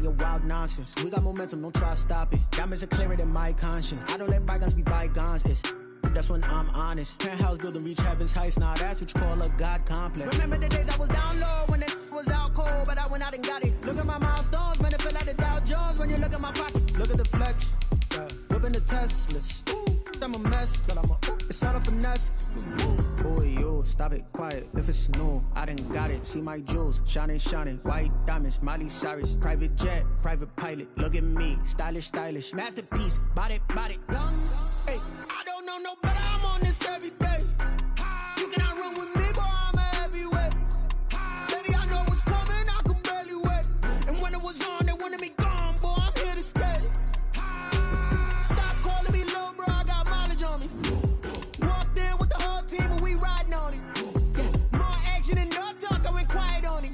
your wild nonsense. We got momentum, don't try to stop it. Diamonds are clearer than my conscience. I don't let bygones be bygones. That's when I'm honest. Penthouse building, reach heaven's heights. Nah, that's what you call a God complex. Remember the days I was down low when it was out cold, but I went out and got it. Look at my milestones, man, it feel like the Dow Jones when you look at my pocket. Look at the flex, whipping the Teslas. I'm a mess, but it's all a finesse. Boy, you stop it, quiet. If it's new, I done got it. See my jewels, shining, shining. White diamonds, Miley Cyrus. Private jet, private pilot. Look at me, stylish, stylish. Masterpiece, body, body. Hey, I don't know no better. I'm on this every day. You cannot run with me, boy. I'm a heavyweight. Baby, I know what's coming. I could barely wait. And when it was on, they wanted me gone, boy. I'm here to stay. Stop calling me little bro. I got mileage on me. Walked in with the whole team and we riding on it. More action and no talk. I went quiet on it.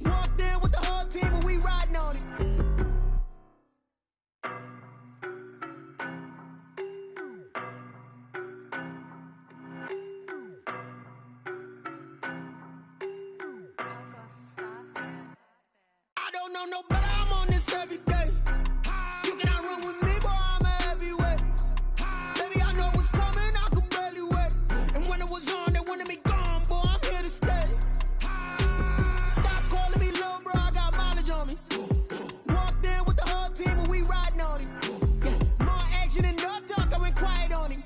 Walked in with the whole team and we riding on it. No better, I'm on this every day. You cannot run with me, boy, I'm a heavyweight. Baby, I know what's coming, I could barely wait. And when it was on, they wanted me gone, boy, I'm here to stay. Stop calling me little bro, I got mileage on me. Walked in with the whole team and we riding on it. More action and no talk, I went quiet on it.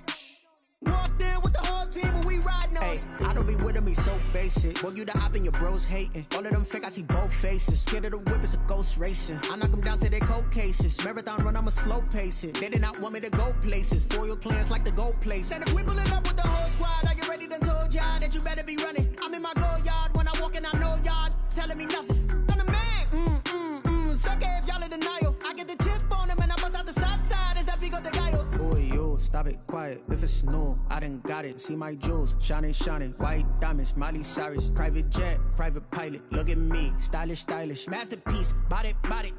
Walked in with the whole team and we riding on it. I don't be with me so basic. Boy, you the op and your bros hating. All of them fake, I see both faces. Scared of the whip, it's a ghost racing. I knock them down to their cold cases. Marathon run, I'ma slow pace it. They did not want me to go places. Foil plans like the gold place. And if we pulling up with the whole squad, are you ready? Done told y'all that you better be running. I'm in my go yard. When I walk in, I know y'all telling me nothing. I'm the man. Suck it if y'all in denial. I get the chip on them and I bust out the south side. Is that Vigo de Gallo? Boy, you stop it, quiet. If it's new, I done got it. See my jewels, shining, shining. White diamonds, Miley Cyrus. Private jet, private pilot. Look at me, stylish, stylish. Masterpiece, body, body.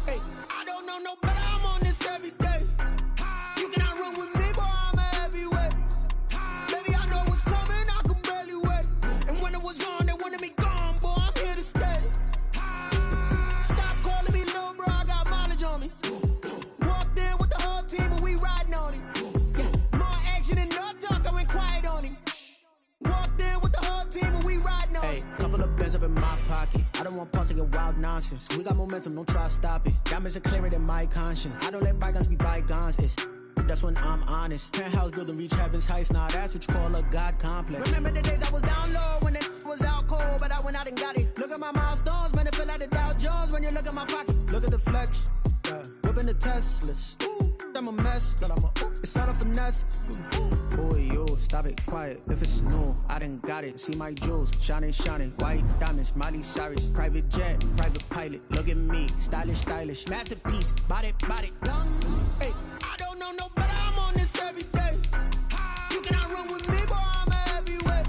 Hey, I don't know no better. I'm on this every day. You cannot run with me, boy. I'm a heavyweight. Baby, I know what's coming. I could barely wait. And when it was on, they wanted me gone, boy. I'm here to stay. Stop calling me little bro. I got mileage on me. Walked in with the whole team and we riding on it. More action and no talk. I went quiet on it. Walked in with the whole team and we riding on it. Hey, couple of bands up in my pocket. I don't want pulse to your wild nonsense. We got momentum, don't try to stop it. Diamonds are clearer than my conscience. I don't let bygones be bygones. That's when I'm honest. Penthouse building, reach heaven's heights. Nah, that's what you call a God complex. Remember the days I was down low when it was out cold, but I went out and got it. Look at my milestones, man, it feel like the Dow Jones when you look at my pocket. Look at the flex, whipping the Teslas. I'm a mess, but it's all a finesse. Boy, you stop it, quiet. If it's new, I done got it. See my jewels, shining, shining. White diamonds, Miley Cyrus. Private jet, private pilot. Look at me, stylish, stylish. Masterpiece, body, body. Hey, I don't know no better. I'm on this every day. You cannot run with me, boy. I'm a heavyweight.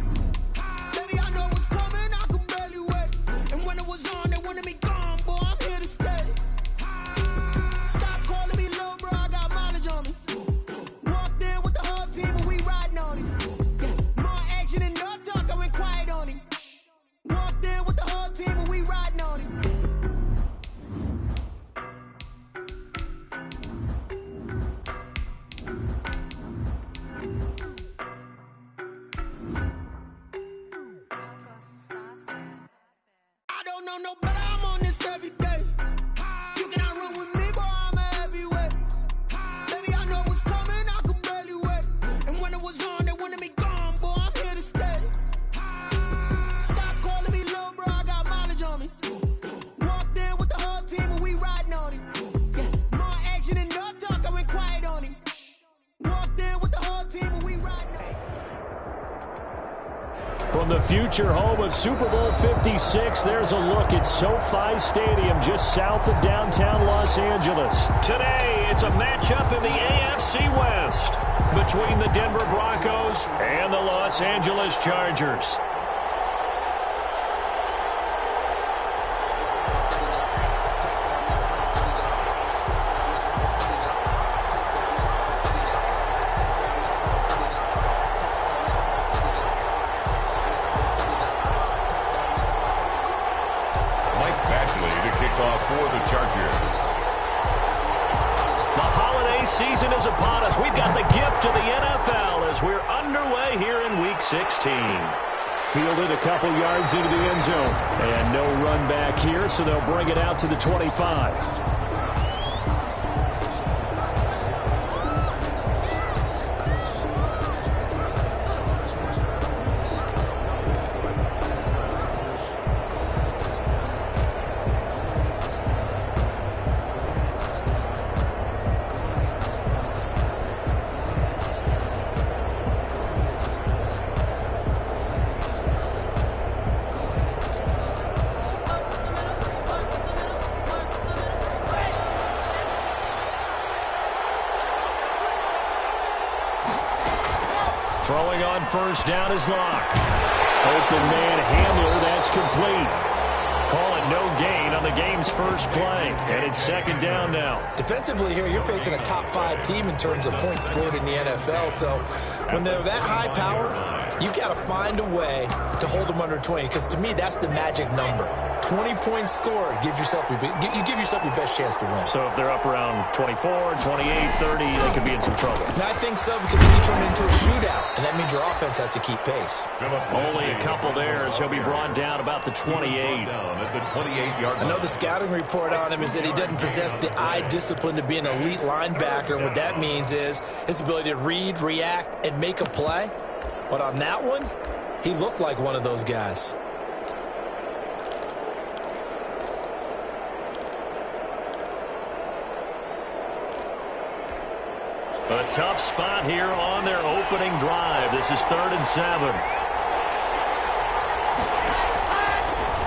Baby, I know what's coming. I could barely wait. And when it was on, they wanted me gone, boy. I'm here to stay. Stop calling me little bro. I got mileage on me. Walked in with the whole team and we riding on it. More action and no talk. I went quiet on it. Walked in with the whole team and we riding on it. I don't know no better. I'm on this every day. You cannot run with me, boy. I'm a heavyweight. Baby, I know what's coming. I could barely wait. And when it was on, they wanted me gone, boy. I'm here to stay. Stop calling me little bro. I got mileage on me. Walked in with the whole team and we riding on it. More action and no talk. I went quiet on it. Walked in with the whole team and we riding on it. From the future home of Super Bowl 56, there's a look at SoFi Stadium just south of downtown Los Angeles. Today, it's a matchup in the AFC West between the Denver Broncos and the Los Angeles Chargers. For the to the NFL as we're underway here in Week 16. Fielded a couple yards into the end zone. And no run back here, so they'll bring it out to the 25. Throwing on first down is Locke. Open man Hamler, that's complete. Call it no gain on the game's first play. And it's second down now. Defensively here, you're facing a top 5 team in terms of points scored in the NFL. So when they're that high power, you got to find a way to hold them under 20. Because to me, that's the magic number. 20 points scored gives yourself you give yourself your best chance to win. So if they're up around 24, 28, 30, they could be in some trouble. And I think so, because then you turn it into a shootout, and that means your offense has to keep pace. Only a couple there as he'll be brought down about the 28. I know the scouting report on him is that he doesn't possess the eye discipline to be an elite linebacker, and what that means is his ability to read, react, and make a play. But on that one, he looked like one of those guys. A tough spot here on their opening drive. This is 3rd and 7.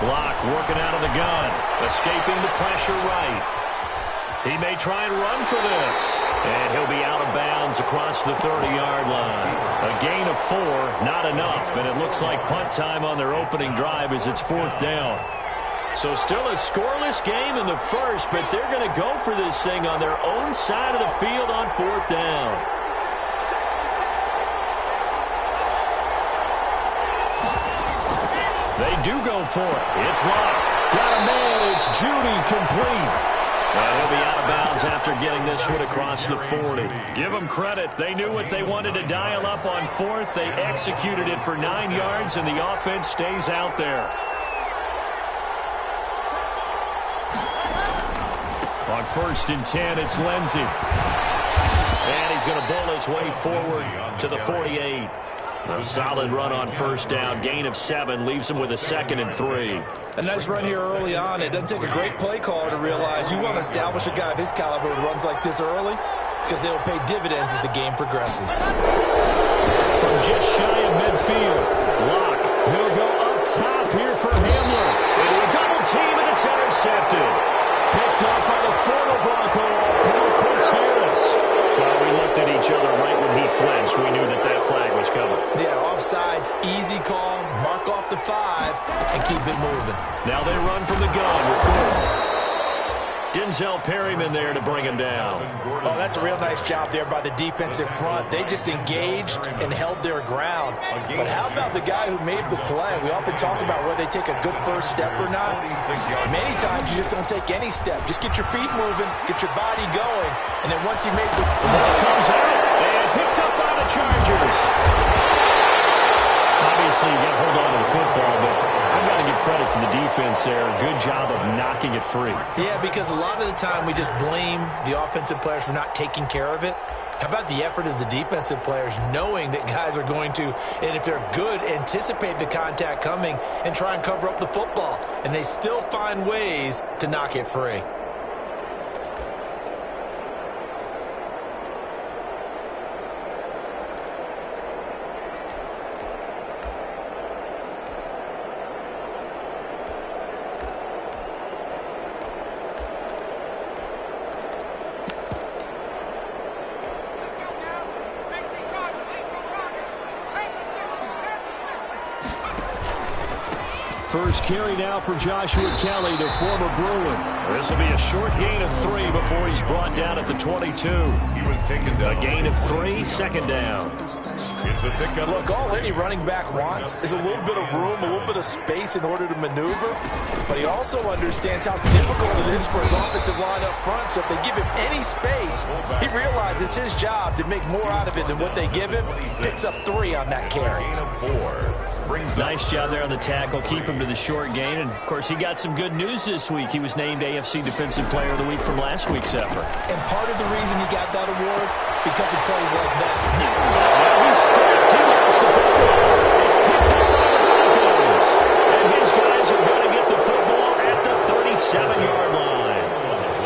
Locke working out of the gun. Escaping the pressure right. He may try and run for this. And he'll be out of bounds across the 30-yard line. A gain of 4, not enough. And it looks like punt time on their opening drive as it's 4th down. So still a scoreless game in the first, but they're going to go for this thing on their own side of the field on 4th down. They do go for it. It's Locke. Got a man. It's Judy complete. And he'll be out of bounds after getting this one across the 40. Give them credit. They knew what they wanted to dial up on 4th. They executed it for 9 yards, and the offense stays out there. On 1st and 10, it's Lindsey. And he's going to bowl his way forward to the 48. A solid run on 1st down. Gain of 7 leaves him with a 2nd and 3. A nice run here early on. It doesn't take a great play caller to realize you want to establish a guy of his caliber with runs like this early, because they will pay dividends as the game progresses. From just shy of midfield, Locke. He'll go up top here for Hamler. Into a double team, and it's intercepted. Picked up by the former Bronco, Chris Harris. Well, we looked at each other right when he flinched. We knew that that flag was coming. Yeah, offsides, easy call, mark off the 5, and keep it moving. Now they run from the gun with Gordon. Denzel Perryman there to bring him down. Oh, that's a real nice job there by the defensive front. They just engaged and held their ground. But how about the guy who made the play? We often talk about whether they take a good first step or not. Many times you just don't take any step. Just get your feet moving, get your body going, and then once he made the ball comes out and picked up by the Chargers. Obviously, you got to hold on to the football, but I've got to give credit to the defense there. Good job of knocking it free. Yeah, because a lot of the time we just blame the offensive players for not taking care of it. How about the effort of the defensive players knowing that guys are going to, and if they're good, anticipate the contact coming and try and cover up the football. And they still find ways to knock it free. First carry now for Joshua Kelly, the former Bruin. This will be a short gain of 3 before he's brought down at the 22. A gain of 3, 2nd down. Look, all any running back wants is a little bit of room, a little bit of space in order to maneuver, but he also understands how difficult it is for his offensive line up front, so if they give him any space, he realizes it's his job to make more out of it than what they give him. Picks up 3 on that carry. Nice job there on the tackle. Keep him to the short gain. And, of course, he got some good news this week. He was named AFC Defensive Player of the Week from last week's effort. And part of the reason he got that award, because of plays like that. Well, he's stripped. He lost the football. It's picked up by the Broncos. And his guys are going to get the football at the 37-yard line.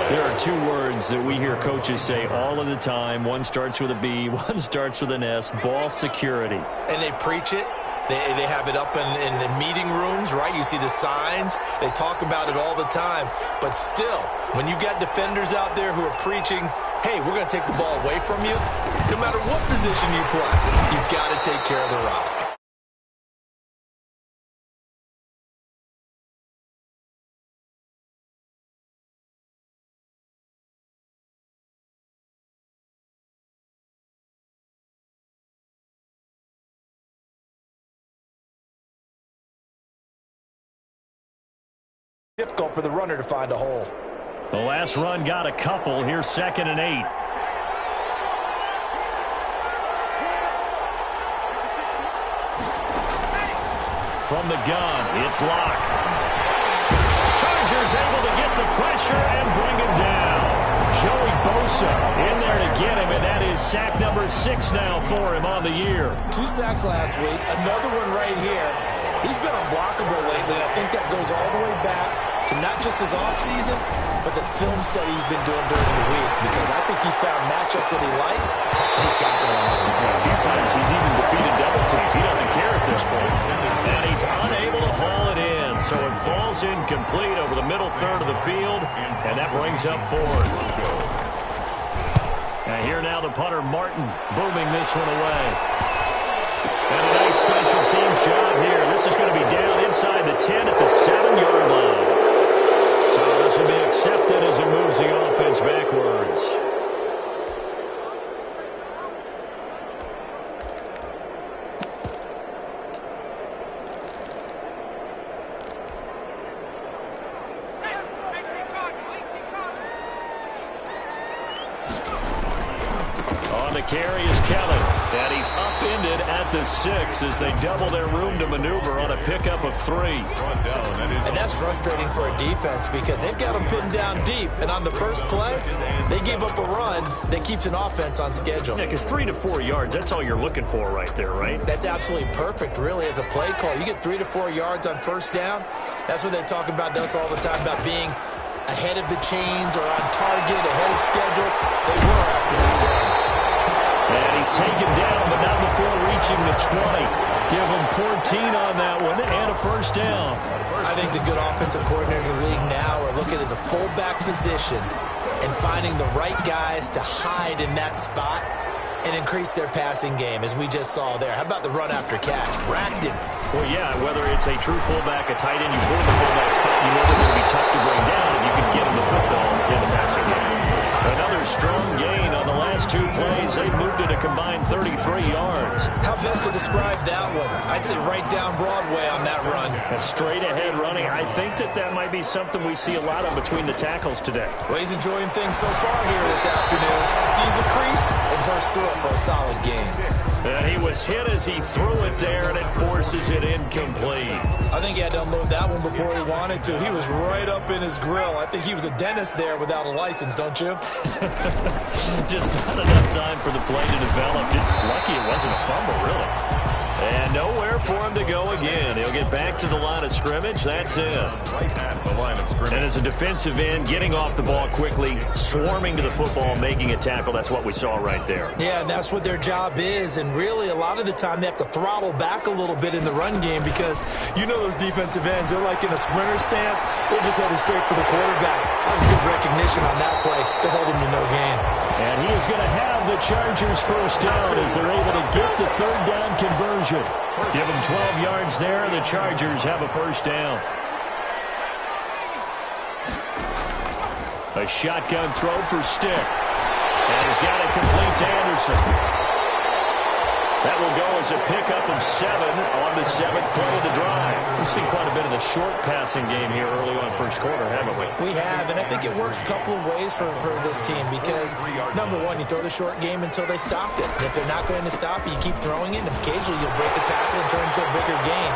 There are 2 words that we hear coaches say all of the time. One starts with a B, one starts with an S. Ball security. And they preach it. They have it up in meeting rooms, right? You see the signs. They talk about it all the time. But still, when you got defenders out there who are preaching, hey, we're going to take the ball away from you, no matter what position you play, you've got to take care of the rock. Difficult for the runner to find a hole. The last run got a couple. Here's 2nd and 8. From the gun, it's Locke. Chargers able to get the pressure and bring him down. Joey Bosa in there to get him, and that is sack number 6 now for him on the year. 2 sacks last week, another one right here. He's been unblockable lately, and I think that goes all the way back to not just his offseason, but the film study he's been doing during the week, because I think he's found matchups that he likes, and he's capitalizing. A few times he's even defeated double teams. He doesn't care at this point. And he's unable to haul it in, so it falls incomplete over the middle third of the field, and that brings up 4th. And here now the punter, Martin, booming this one away. And a nice special teams job here. This is going to be down inside the 10 at the 7-yard line. So this will be accepted as it moves the offense backwards. On the carry is Kelly. And he's upended at the 6 as they double their room to maneuver on a pickup of 3. And that's frustrating for a defense because they've got them pinned down deep. And on the first play, they gave up a run that keeps an offense on schedule. Yeah, because 3 to 4 yards, that's all you're looking for right there, right? That's absolutely perfect, really, as a play call. You get 3 to 4 yards on first down. That's what they talk about us all the time, about being ahead of the chains or on target, ahead of schedule. They were after that run. And he's taken down, but not before reaching the 20. Give him 14 on that one and a first down. I think the good offensive coordinators in the league now are looking at the fullback position and finding the right guys to hide in that spot and increase their passing game, as we just saw there. How about the run after catch? Racked him. Well, yeah, whether it's a true fullback, a tight end, you pull the fullback spot, you know they're going to be tough to bring down if you can get him the football in the passing game. Another strong gain on the last 2 plays. They moved it a combined 33 yards. How best to describe that one? I'd say right down Broadway on that run. A straight-ahead running. I think that might be something we see a lot of between the tackles today. Well, he's enjoying things so far here this afternoon. Sees a crease and bursts through it for a solid game. And he was hit as he threw it there, and it forces it incomplete. I think he had to unload that one before he wanted to. He was right up in his grill. I think he was a dentist there without a license, don't you? Just not enough time for the play to develop. Lucky it wasn't a fumble, really. And nowhere for him to go again. He'll get back to the line of scrimmage. That's it. Right at the line of scrimmage. And as a defensive end, getting off the ball quickly, swarming to the football, making a tackle. That's what we saw right there. Yeah, and that's what their job is. And really, a lot of the time, they have to throttle back a little bit in the run game because you know those defensive ends, they're like in a sprinter stance. They're just headed straight for the quarterback. That was good recognition on that play to hold him to no gain. And he is going to have the Chargers first down as they're able to get the 3rd down conversion. Give them 12 yards there. The Chargers have a first down. A shotgun throw for Stick. And he's got it complete to Anderson. That will go as a pickup of 7 on the 7th play of the drive. We've seen quite a bit of the short passing game here early on first quarter, haven't we? We have, and I think it works a couple of ways for this team because, number one, you throw the short game until they stop it. And if they're not going to stop it, you keep throwing it, and occasionally you'll break a tackle and turn into a bigger gain.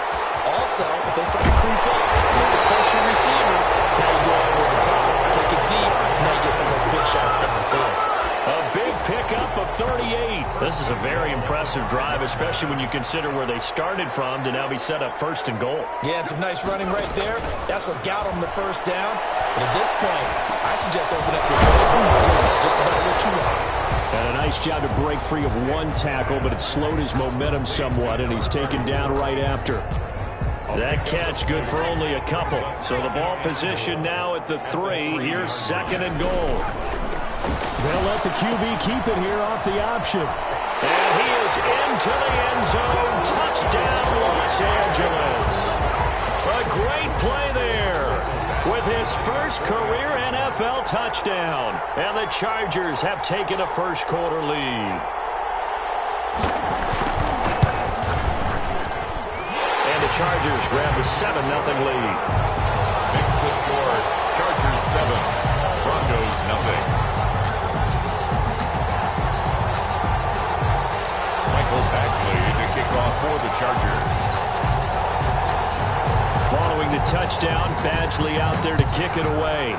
Also, if they start to creep up, start to pressure receivers, now you go over the top, take it deep, and now you get some of those big shots downfield. A big pickup of 38. This is a very impressive drive, especially when you consider where they started from to now be set up 1st and goal. Yeah, and some nice running right there. That's what got them the first down. But at this point, I suggest open up your play. Just about what you want. And a nice job to break free of one tackle, but it slowed his momentum somewhat, and he's taken down right after. That catch good for only a couple. So the ball position now at the 3. Here's 2nd and goal. They'll let the QB keep it here off the option. And he is into the end zone. Touchdown, Los Angeles. A great play there with his first career NFL touchdown. And the Chargers have taken a first quarter lead. And the Chargers grab the 7-0 lead. Makes the score. Chargers 7, Broncos nothing. Badgley to kick off for the Chargers. Following the touchdown, Badgley out there to kick it away.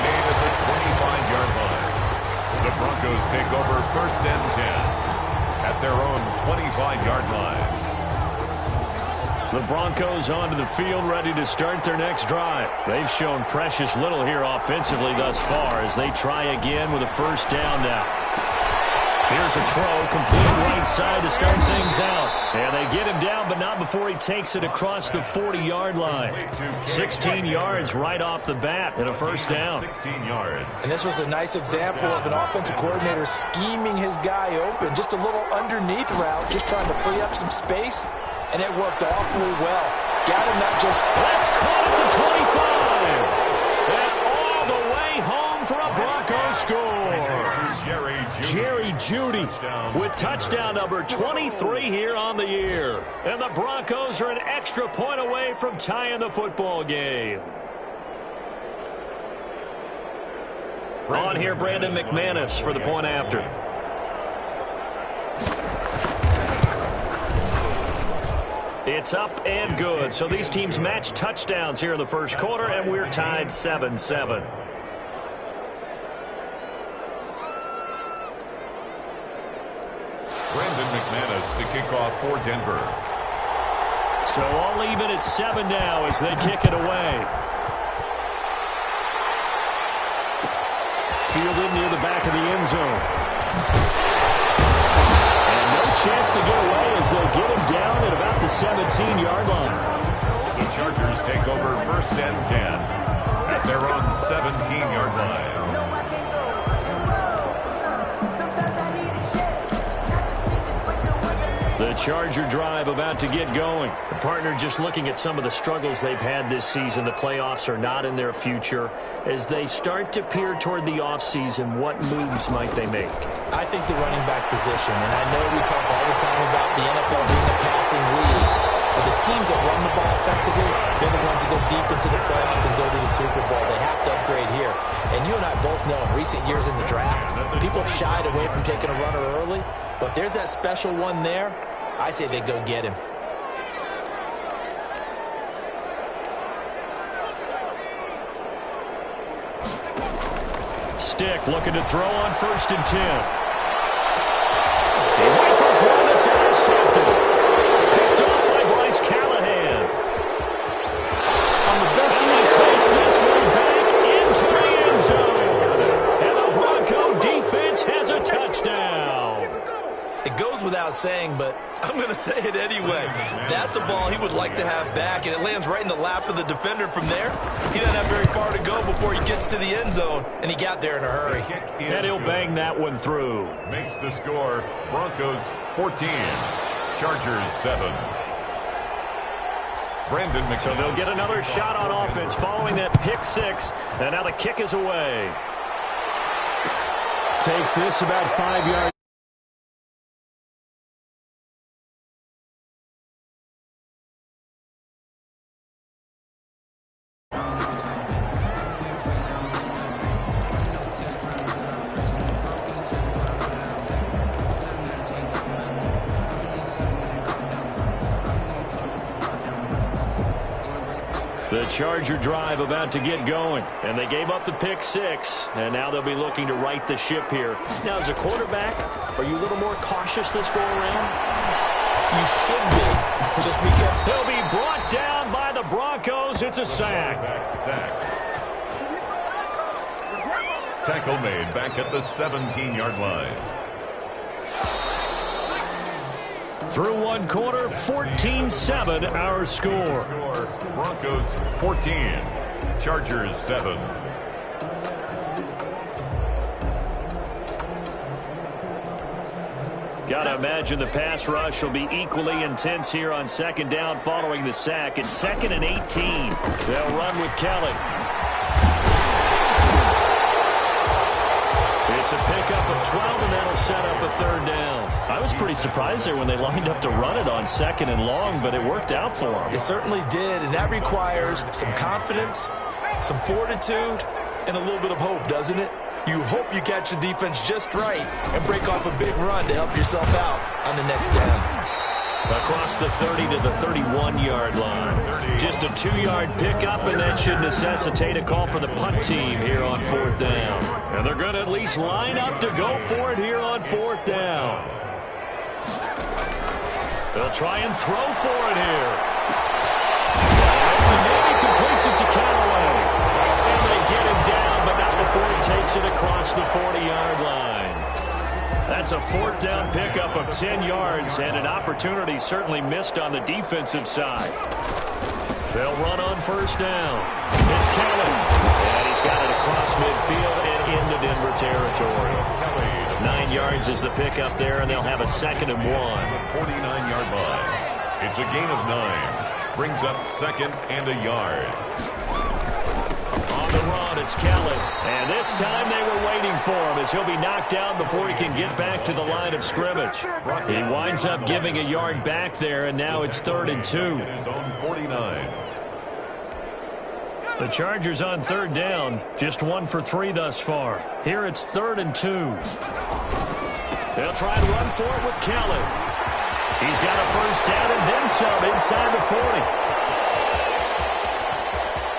Made at the 25-yard line. The Broncos take over 1st and 10 at their own 25-yard line. The Broncos onto the field, ready to start their next drive. They've shown precious little here offensively thus far as they try again with a 1st down now. Here's a throw, complete right side to start things out. And they get him down, but not before he takes it across the 40-yard line. 16 yards right off the bat and a 1st down. 16 yards. And this was a nice example of an offensive coordinator scheming his guy open. Just a little underneath route, just trying to free up some space. And it worked awfully well. Got him not just... That's caught at the 25. And all the way home for a Broncos score. Jerry Jeudy with touchdown number 23 here on the year. And the Broncos are an extra point away from tying the football game. On here, Brandon McManus for the point after. It's up and good. So these teams match touchdowns here in the first quarter, and we're tied 7-7. Brandon McManus to kick off for Denver. So all even at 7 now as they kick it away. Fielded near the back of the end zone. Chance to get away as they'll get him down at about the 17-yard line. The Chargers take over 1st and 10 at their own 17-yard line. The Charger drive about to get going. The partner just looking at some of the struggles they've had this season. The playoffs are not in their future. As they start to peer toward the offseason, what moves might they make? I think the running back position, and I know we talk all the time about the NFL being a passing league, but the teams that run the ball effectively, they're the ones that go deep into the playoffs and go to the Super Bowl. They have to upgrade here. And you and I both know in recent years in the draft, people have shied away from taking a runner early, but if there's that special one there, I say they go get him. Stick looking to throw on 1st and 10. He rifles one that's intercepted. Picked off by Bryce Callahan. And he takes this one back into the end zone. And the Bronco defense has a touchdown. It goes without saying, but I'm going to say it anyway. That's a ball he would like to have back, and it lands right in the lap of the defender from there. He doesn't have very far to go before he gets to the end zone, and he got there in a hurry. And he'll bang that one through. Makes the score Broncos 14, Chargers 7. Brandon McManus. So they'll get another shot on offense following that pick 6, and now the kick is away. Takes this about 5 yards. The Charger drive about to get going, and they gave up the pick 6, and now they'll be looking to right the ship here. Now, as a quarterback, are you a little more cautious this go-around? You should be, just because. He'll be brought down by the Broncos. It's a sack. Tackle made back at the 17-yard line. Through one quarter, 14-7 our score. Broncos 14, Chargers 7. Gotta imagine the pass rush will be equally intense here on second down following the sack. It's 2nd and 18. They'll run with Kelly. It's a pickup of 12, and that'll set up a 3rd down. I was pretty surprised there when they lined up to run it on 2nd and long, but it worked out for them. It certainly did, and that requires some confidence, some fortitude, and a little bit of hope, doesn't it? You hope you catch the defense just right and break off a big run to help yourself out on the next down. Across the 30 to the 31-yard line. Just a 2-yard pickup, and that should necessitate a call for the punt team here on 4th down. And they're going to at least line up to go for it here on 4th down. They'll try and throw for it here. And maybe completes it to Callaway. And they get him down, but not before he takes it across the 40-yard line. That's a 4th down pickup of 10 yards, and an opportunity certainly missed on the defensive side. They'll run on 1st down. It's Kelly. And he's got it across midfield and into Denver territory. 9 yards is the pickup there, and they'll have a 2nd and 1. 49-yard line. It's a gain of 9. Brings up 2nd and a yard. On the run, it's Kelly. And this time they were waiting for him as he'll be knocked down before he can get back to the line of scrimmage. He winds up giving a yard back there, and now it's 3rd and 2. His own 49. The Chargers on 3rd down, just 1 for 3 thus far. Here it's 3rd and 2. They'll try and run for it with Kelly. He's got a 1st down and then some inside the 40.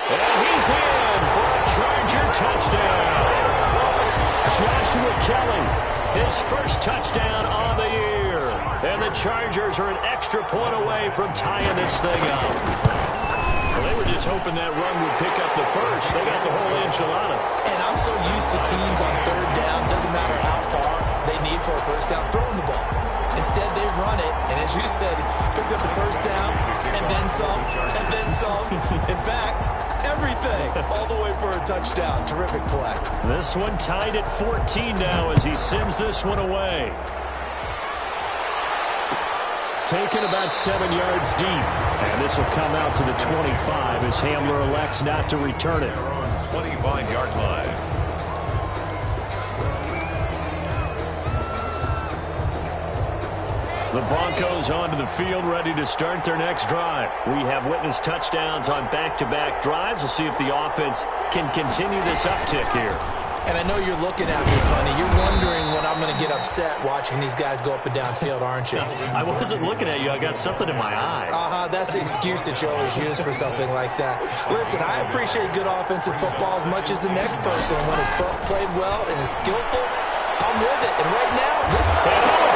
And he's in for a Charger touchdown. Joshua Kelly, his first touchdown on the year. And the Chargers are an extra point away from tying this thing up. Well, they were just hoping that run would pick up the first. They got the whole enchilada. And I'm so used to teams on 3rd down, doesn't matter how far they need for a 1st down, throwing the ball. Instead, they run it, and as you said, picked up the 1st down, and then some, and then some. In fact, everything, all the way for a touchdown. Terrific play. This one tied at 14 now as he sends this one away. Taken about 7 yards deep, and this will come out to the 25 as Hamler elects not to return it. 25-yard line. The Broncos onto the field, ready to start their next drive. We have witnessed touchdowns on back-to-back drives. We'll see if the offense can continue this uptick here. And I know you're looking at me funny. You're wondering when I'm going to get upset watching these guys go up and down field, aren't you? I wasn't looking at you. I got something in my eye. That's the excuse that you always use for something like that. Listen, I appreciate good offensive football as much as the next person. When it's played well and is skillful, I'm with it. And right now, this...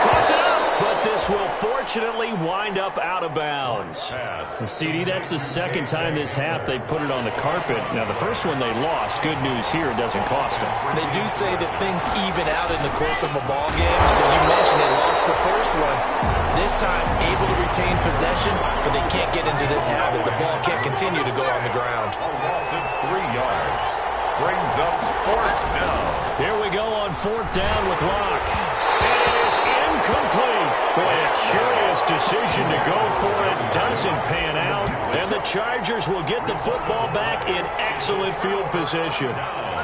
caught up. But this will fortunately wind up out of bounds. And CD, that's the 2nd time this half they've put it on the carpet. Now, the first one they lost. Good news here, it doesn't cost them. They do say that things even out in the course of a ball game. So you mentioned they lost the first one. This time, able to retain possession, but they can't get into this habit. The ball can't continue to go on the ground. A loss of 3 yards. Brings up 4th down. Here we go on 4th down with Locke. It is incomplete. Boy, a curious decision to go for it. Doesn't pan out. And the Chargers will get the football back in excellent field position.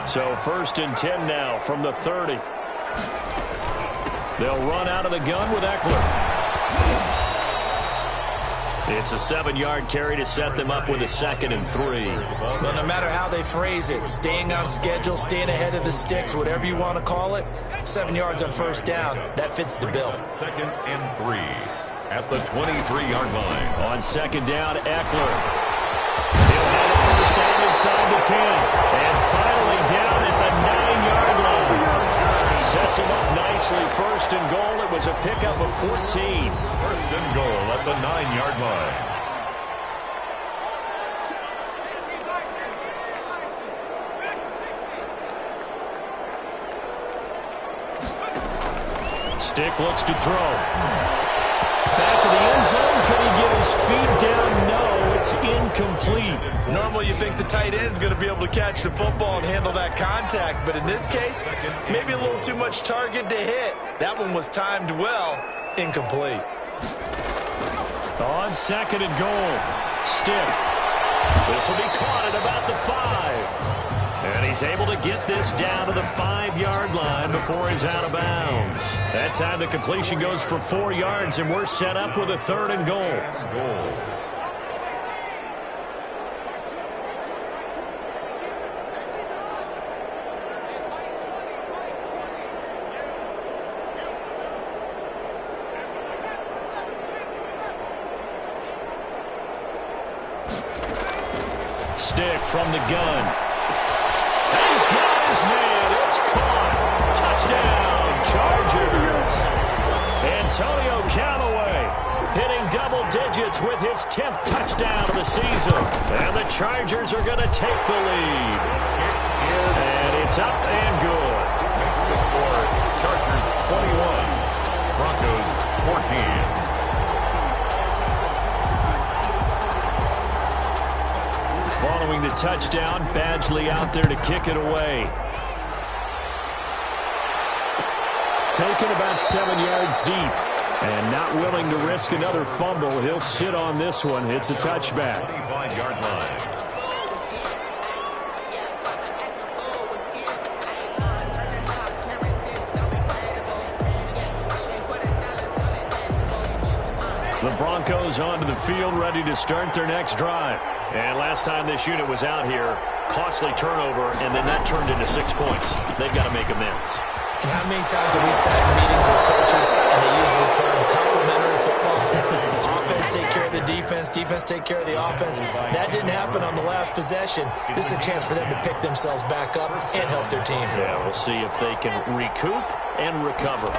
So 1st and 10 now from the 30. They'll run out of the gun with Eckler. It's a 7-yard carry to set them up with a 2nd and 3. Well, no matter how they phrase it, staying on schedule, staying ahead of the sticks, whatever you want to call it, 7 yards on first down, that fits the bill. 2nd and 3 at the 23-yard line. On 2nd down, Eckler. He'll have a first down inside the 10. And finally down at the 9-yard line. Sets him up nicely. 1st and goal. It was a pickup of 14. 1st and goal at the 9-yard line. Stick looks to throw. Back of the end zone. Could he get his feet down? No, it's incomplete. Normally you think the tight end's going to be able to catch the football and handle that contact, but in this case, maybe a little too much target to hit. That one was timed well. Incomplete. On 2nd and goal. Stick. This will be caught at about the 5. And he's able to get this down to the 5-yard line before he's out of bounds. That time the completion goes for 4 yards, and we're set up with a 3rd and goal. Stick from the gun. He's got his man. It's caught. Touchdown, Chargers. Antonio Callaway hitting double digits with his 10th touchdown of the season. And the Chargers are going to take the lead. And it's up and good. Makes the score Chargers 21, Broncos 14. Following the touchdown, Badgley out there to kick it away. Taken about 7 yards deep. And not willing to risk another fumble. He'll sit on this one. It's a touchback. 25-yard line. The Broncos onto the field, ready to start their next drive. And last time this unit was out here, costly turnover, and then that turned into 6 points. They've got to make amends. And how many times have we sat in meetings with coaches and they use the term complementary football? Offense take care of the defense, defense take care of the offense. That didn't happen on the last possession. This is a chance for them to pick themselves back up and help their team. Yeah, we'll see if they can recoup and recover.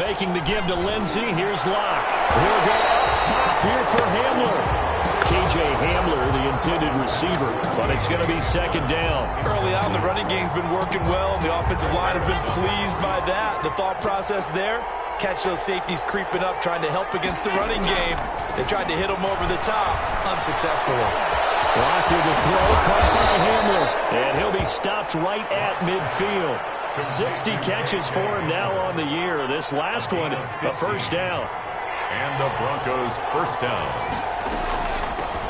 Faking the give to Lindsey. Here's Locke. He'll go up top here for Hamler. K.J. Hamler, the intended receiver, but it's going to be 2nd down. Early on, the running game's been working well, and the offensive line has been pleased by that. The thought process there, catch those safeties creeping up, trying to help against the running game. They tried to hit them over the top, unsuccessfully. Locke with the throw, caught by Hamler, and he'll be stopped right at midfield. 60 catches for him now on the year. This last one, a 1st down. And the Broncos 1st down.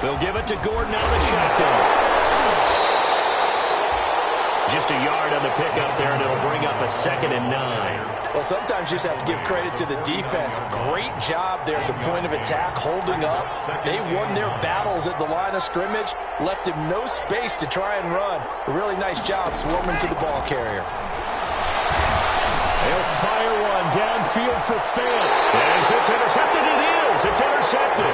They'll give it to Gordon out of the shotgun. Just a yard on the pickup there, and it'll bring up a 2nd and 9. Well, sometimes you just have to give credit to the defense. Great job there at the point of attack, holding up. They won their battles at the line of scrimmage, left him no space to try and run. A really nice job swarming to the ball carrier. They'll fire one downfield for Fant. Is this intercepted? It is. It's intercepted.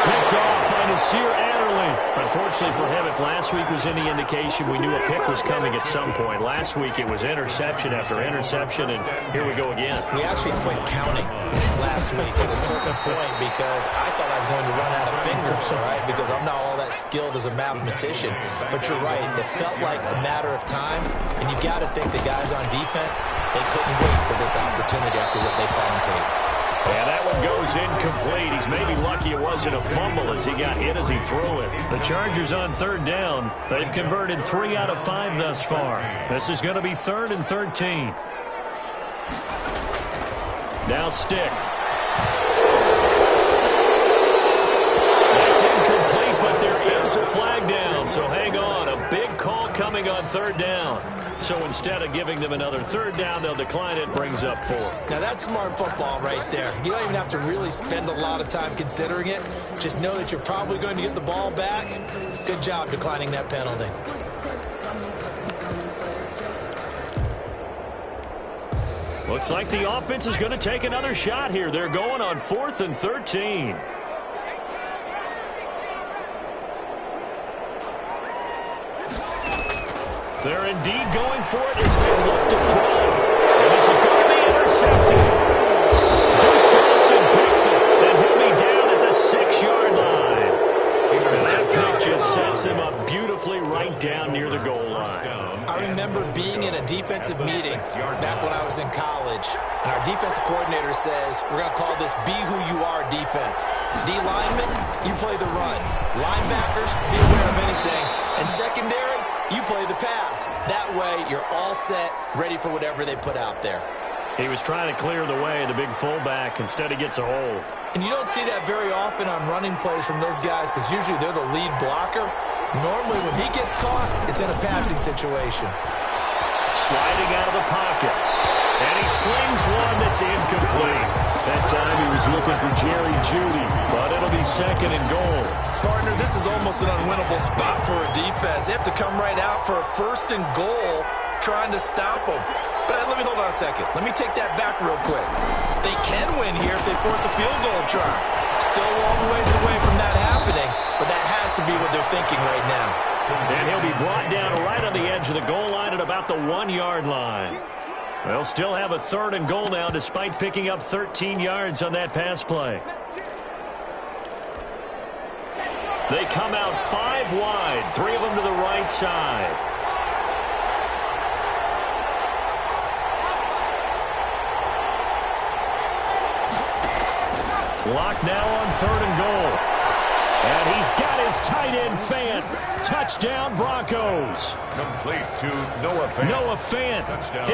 Picked off by Nasir Adderley. Unfortunately for him, if last week was any indication, we knew a pick was coming at some point. Last week it was interception after interception, and here we go again. We actually quit counting last week at a certain point because I thought I was going to run out of fingers, all right, because I'm not all that skilled as a mathematician. But you're right. It felt like a matter of time, and you got to think the guys on defense, they couldn't wait for this opportunity after what they saw on tape. And that one goes incomplete. He's maybe lucky it wasn't a fumble as he got hit as he threw it. The Chargers on 3rd down. They've converted 3 out of 5 thus far. This is going to be 3rd and 13. Now Stick. That's incomplete, but there is a flag down. So hang on. A big call coming on 3rd down. So instead of giving them another third down, they'll decline it, brings up 4. Now, that's smart football right there. You don't even have to really spend a lot of time considering it. Just know that you're probably going to get the ball back. Good job declining that penalty. Looks like the offense is going to take another shot here. They're going on 4th and 13. They're indeed going for it as they look to throw. And this is going to be intercepted. Duke Dawson picks it, and he'll be down at the 6-yard line. And that pick just sets him up beautifully right down near the goal line. I remember being in a defensive meeting back when I was in college, and our defensive coordinator says, we're going to call this Be Who You Are defense. D linemen, you play the run. Linebackers, be aware of anything. And secondary, you play the pass. That way, you're all set, ready for whatever they put out there. He was trying to clear the way, the big fullback. Instead, he gets a hole. And you don't see that very often on running plays from those guys because usually they're the lead blocker. Normally, when he gets caught, it's in a passing situation. Sliding out of the pocket. And he slings one that's incomplete. That time he was looking for Jerry Jeudy, but it'll be 2nd and goal. Partner, this is almost an unwinnable spot for a defense. They have to come right out for a 1st and goal trying to stop them. But let me hold on a second. Let me take that back real quick. They can win here if they force a field goal try. Still a long ways away from that happening, but that has to be what they're thinking right now. And he'll be brought down right on the edge of the goal line at about the 1-yard line. They'll still have a 3rd and goal now despite picking up 13 yards on that pass play. They come out 5 wide, 3 of them to the right side. Lock now on 3rd and goal. And he's got his tight end Fant. Touchdown Broncos. Complete to Noah Fant. Noah Fant,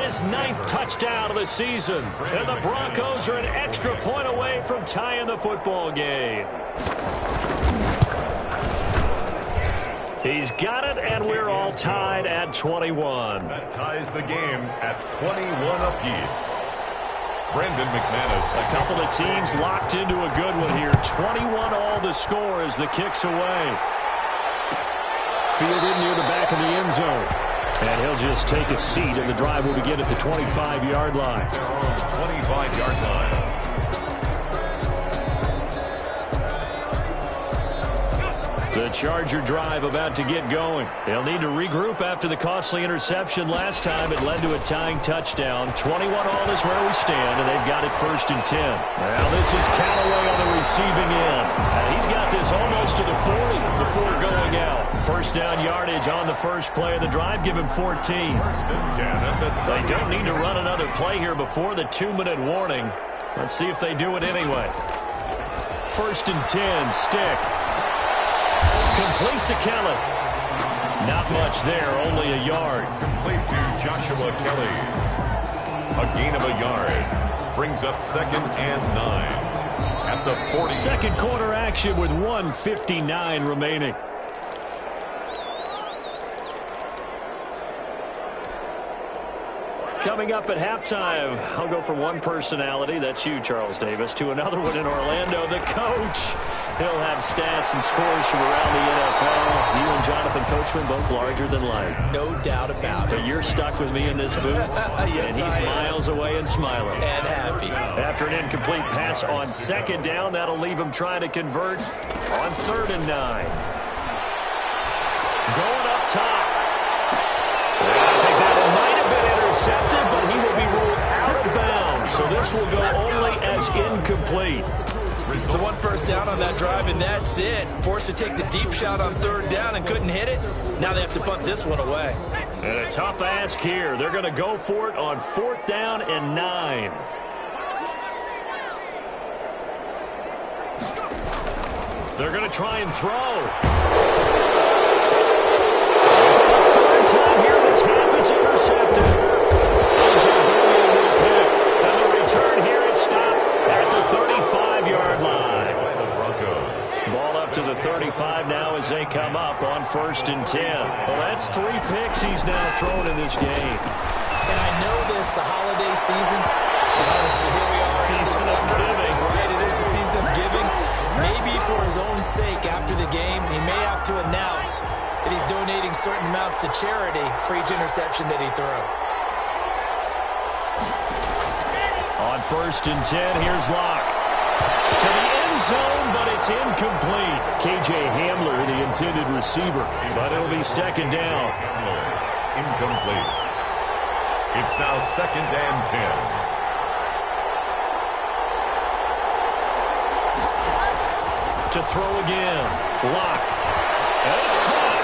his 9th touchdown of the season. And the Broncos are an extra point away from tying the football game. He's got it, and we're all tied at 21. That ties the game at 21 apiece. Brendan McManus. A couple of teams locked into a good one here. 21 all the score as the kick's away. Fielded near the back of the end zone. And he'll just take a seat, and the drive will begin at the 25-yard line. Their own 25-yard line. The Charger drive about to get going. They'll need to regroup after the costly interception last time. It led to a tying touchdown. 21 all is where we stand, and they've got it 1st and 10. Now this is Callaway on the receiving end. He's got this almost to the 40 before going out. 1st down yardage on the first play of the drive. Give him 14. 1st and 10. They don't need to run another play here before the 2-minute warning. Let's see if they do it anyway. 1st and 10, stick. Complete to Kelly. Not much there, only a yard. Complete to Joshua Kelly. A gain of a yard. Brings up 2nd and 9. At the 40. Second quarter action with 1:59 remaining. Coming up at halftime, I'll go from one personality, that's you, Charles Davis, to another one in Orlando, the coach. He'll have stats and scores from around the NFL. You and Jonathan Coachman both larger than life. No doubt about it. But you're stuck with me in this booth, Yes, and he's miles away and smiling. And happy. After an incomplete pass on 2nd down, that'll leave him trying to convert on 3rd and 9. Going up top. I think that might have been intercepted, but he will be ruled out of bounds. So this will go only as incomplete. So 1 first down on that drive, and that's it. Forced to take the deep shot on 3rd down and couldn't hit it. Now they have to punt this one away. And a tough ask here. They're going to go for it on 4th down and 9. They're going to try and throw. Third time here this half, it's intercepted. A.J. Bouye with a pick. And the return here is stopped at the 35-yard line. By the Broncos. Ball up to the 35. drive now as they come up on 1st and 10. Well, that's 3 picks he's now thrown in this game. And I know this, the holiday season. Here we are. Season of giving. Right, it is the season of giving. Maybe for his own sake after the game, he may have to announce that he's donating certain amounts to charity for each interception that he threw. On 1st and 10, here's Locke. To the end zone, but it's incomplete. K.J. Hamler, the intended receiver, but it'll be 2nd down. Incomplete. It's now 2nd and 10. To throw again. Locke. And it's caught.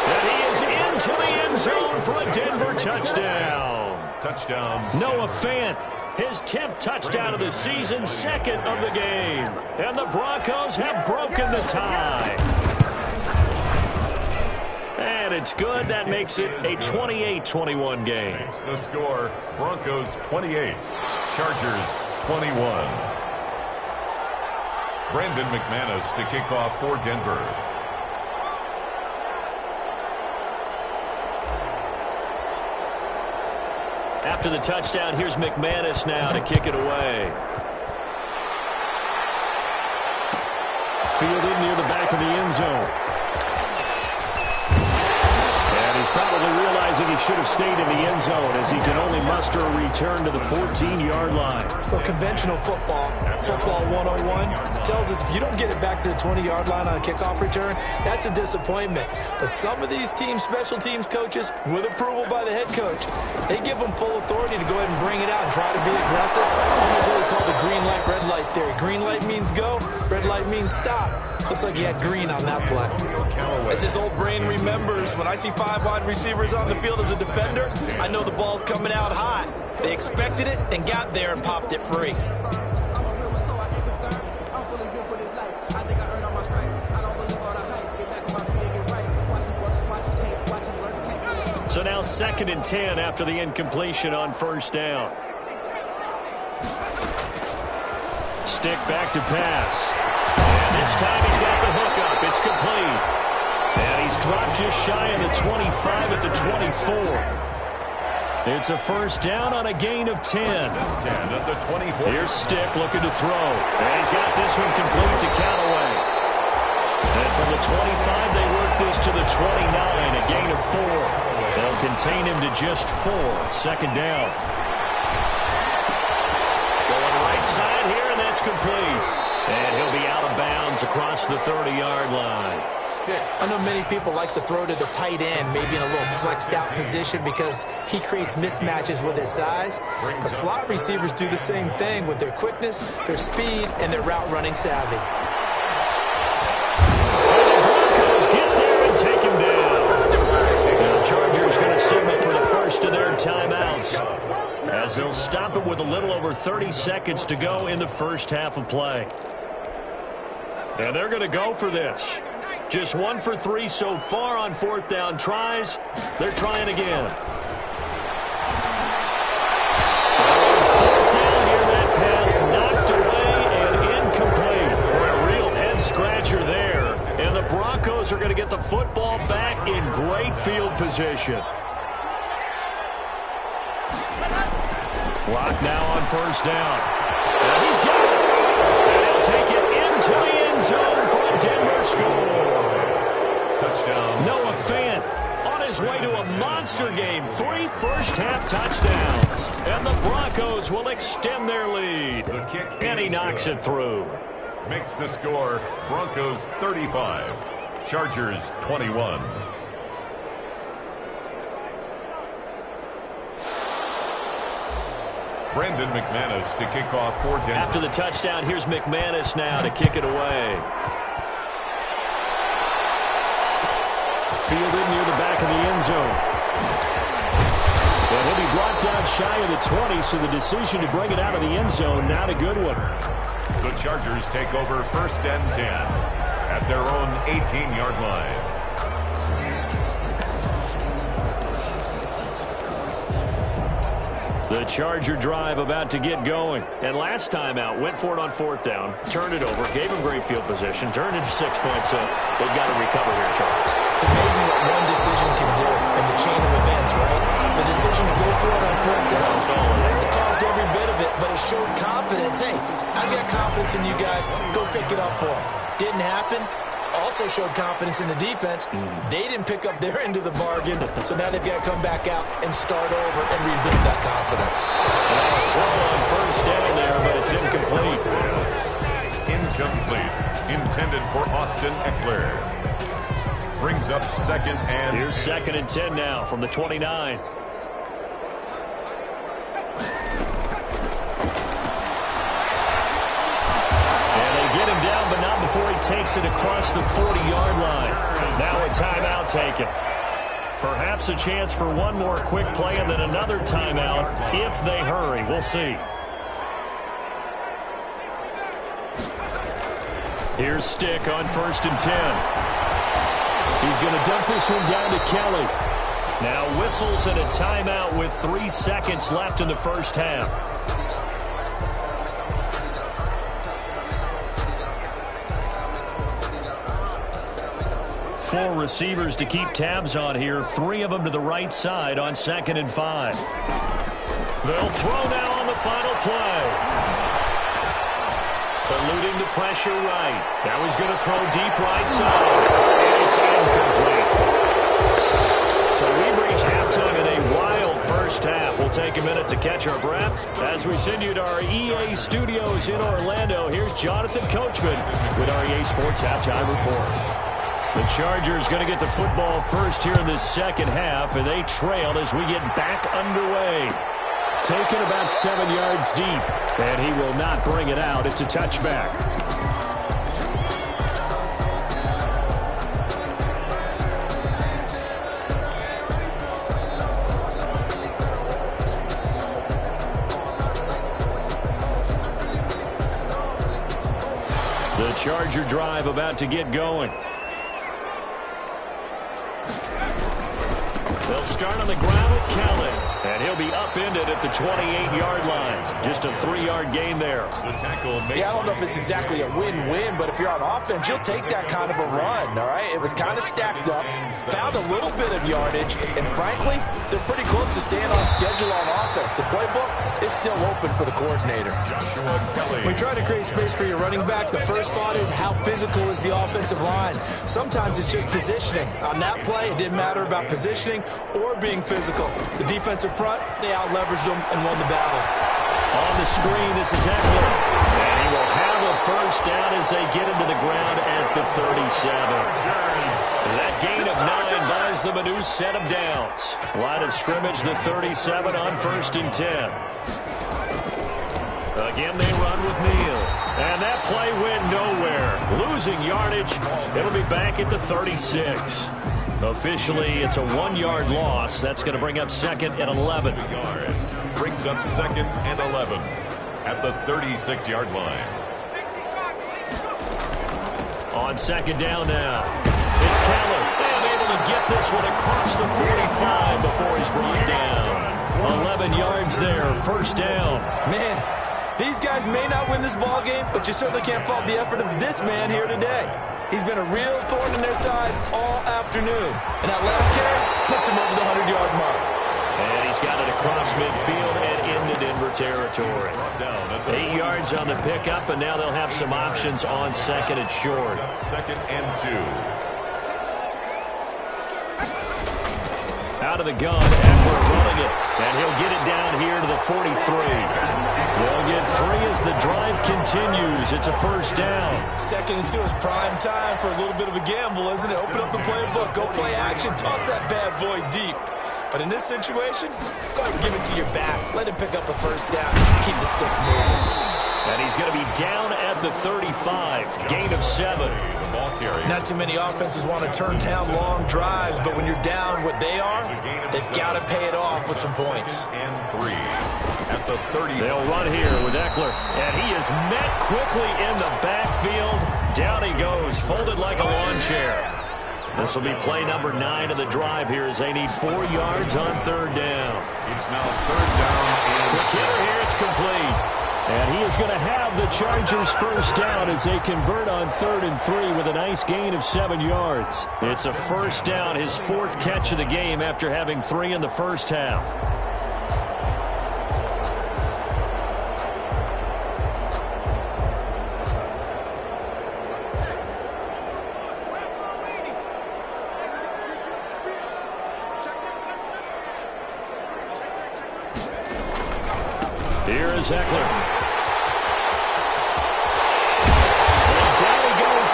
And he is into the end zone for a Denver touchdown. Touchdown. Noah Fant. His 10th touchdown of the season, 2nd of the game. And the Broncos have broken the tie. And it's good. That makes it a 28-21 game. Makes the score, Broncos 28, Chargers 21. Brandon McManus to kick off for Denver. After the touchdown, here's McManus now to kick it away. Fielded near the back of the end zone. And he's probably realizing he should have stayed in the end zone as he can only muster a return to the 14-yard line. So conventional football 101, tells us if you don't get it back to the 20-yard line on a kickoff return, that's a disappointment. But some of these special teams coaches, with approval by the head coach, they give them full authority to go ahead and bring it out and try to be aggressive. Almost what we call the green light, red light theory. Green light means go, red light means stop. Looks like he had green on that play. As his old brain remembers, when I see 5 wide receivers on the field as a defender, I know the ball's coming out hot. They expected it and got there and popped it free. So now 2nd and 10 after the incompletion on 1st down. Stick back to pass. And this time he's got the hook up. It's complete. And he's dropped just shy of the 25 at the 24. It's a 1st down on a gain of 10. 10 at the 24. Here's Stick looking to throw. And he's got this one complete to Callaway. And from the 25, they work this to the 29, a gain of 4. They'll contain him to just 4. 2nd down. Going right side here, and that's complete. And he'll be out of bounds across the 30-yard line. I know many people like to throw to the tight end, maybe in a little flexed out position because he creates mismatches with his size. But slot receivers do the same thing with their quickness, their speed, and their route running savvy. Chargers going to signal for the first of their timeouts as they'll stop it with a little over 30 seconds to go in the first half of play. And they're going to go for this. Just 1 for 3 so far on 4th down tries. They're trying again. 4th down here, that pass knocked away and incomplete for a real head-scratcher there. And the Broncos are going to get the football back in great field position. Locke now on 1st down. And he's got it. And he'll take it into the end zone for a Denver score. Touchdown. Noah Fant on his way to a monster game. 3 first-half touchdowns. And the Broncos will extend their lead. The kick And he knocks it through. Makes the score, Broncos 35, Chargers 21. Brandon McManus to kick off for Denver. After the touchdown, here's McManus now to kick it away. Fielded near the back of the end zone. And he'll be brought down shy of the 20, so the decision to bring it out of the end zone, not a good one. The Chargers take over 1st and 10 at their own 18-yard line. The Charger drive about to get going. And last time out, went for it on 4th down, turned it over, gave him great field position, turned into 6 points. So they've got to recover here, Charles. It's amazing what one decision can do in the chain of events, right? The decision to go for it on 4th down. It caused every bit of it, but it showed confidence. Hey, I've got confidence in you guys. Go pick it up for them. Didn't happen. Also showed confidence in the defense. They didn't pick up their end of the bargain, so now they've got to come back out and start over and rebuild that confidence. Throw on 1st down there, but it's incomplete. Incomplete. Intended for Austin Ekeler. Brings up 2nd and... Here's 2nd and 10 now from the 29. Down, but not before he takes it across the 40-yard line. Now a timeout taken. Perhaps a chance for one more quick play and then another timeout if they hurry. We'll see. Here's Stick on 1st and 10. He's going to dump this one down to Kelly. Now whistles and a timeout with 3 seconds left in the first half. 4 receivers to keep tabs on here. 3 of them to the right side on 2nd and 5. They'll throw now on the final play. Eluding the pressure right. Now he's going to throw deep right side. And it's incomplete. So we've reached halftime in a wild first half. We'll take a minute to catch our breath as we send you to our EA studios in Orlando. Here's Jonathan Coachman with our EA Sports Halftime Report. The Chargers going to get the football first here in this second half, and they trail as we get back underway. Taken about 7 yards deep, and he will not bring it out. It's a touchback. The Charger drive about to get going. They'll start on the ground with Kelly, and he'll be upended at the 28-yard line. Just a 3-yard gain there. Yeah, I don't know if it's exactly a win-win, but if you're on offense, you'll take that kind of a run, all right? It was kind of stacked up, found a little bit of yardage, and frankly, they're pretty close to staying on schedule on offense. The playbook is still open for the coordinator. When you try to create space for your running back, the first thought is how physical is the offensive line. Sometimes it's just positioning. On that play, it didn't matter about positioning or being physical. The defensive front, they out-leveraged them and won the battle. On the screen, this is Ekeler. And he will have a first down as they get into the ground at the 37. That gain of 9 buys them a new set of downs. Line of scrimmage, the 37 on 1st and 10. Again, they run with Neal. And that play went nowhere. Losing yardage. It'll be back at the 36. Officially, it's a 1-yard loss. That's going to bring up 2nd and 11. Brings up 2nd and 11 at the 36-yard line. On 2nd down now. It's Keller. And able to get this one across the 45 before he's brought down. 11 yards there. First down. Man, these guys may not win this ball game, but you certainly can't fault the effort of this man here today. He's been a real thorn in their sides all afternoon. And that last carry puts him over the 100-yard mark. And he's got it across midfield and into Denver territory. 8 yards on the pickup, and now they'll have some options on 2nd and short. 2nd and 2. Out of the gun, Ekeler running it, and he'll get it down here to the 43. They'll get 3 as the drive continues. It's a first down. 2nd and 2 is prime time for a little bit of a gamble, isn't it? Open up the playbook, go play action, toss that bad boy deep. But in this situation, go ahead and give it to your back. Let him pick up a first down. Keep the sticks moving. And he's going to be down at the 35. Gain of 7. Not too many offenses want to turn down long drives, but when you're down what they are, they've got to pay it off with some points. And 3 at the 30. They'll run here with Ekeler. And he is met quickly in the backfield. Down he goes, folded like a lawn chair. This will be play number 9 of the drive here as they need 4 yards on third down. It's now third down. Quick hitter here, it's complete. And he is going to have the Chargers first down as they convert on 3rd and 3 with a nice gain of 7 yards. It's a first down, his 4th catch of the game after having 3 in the first half. Here is Eckler.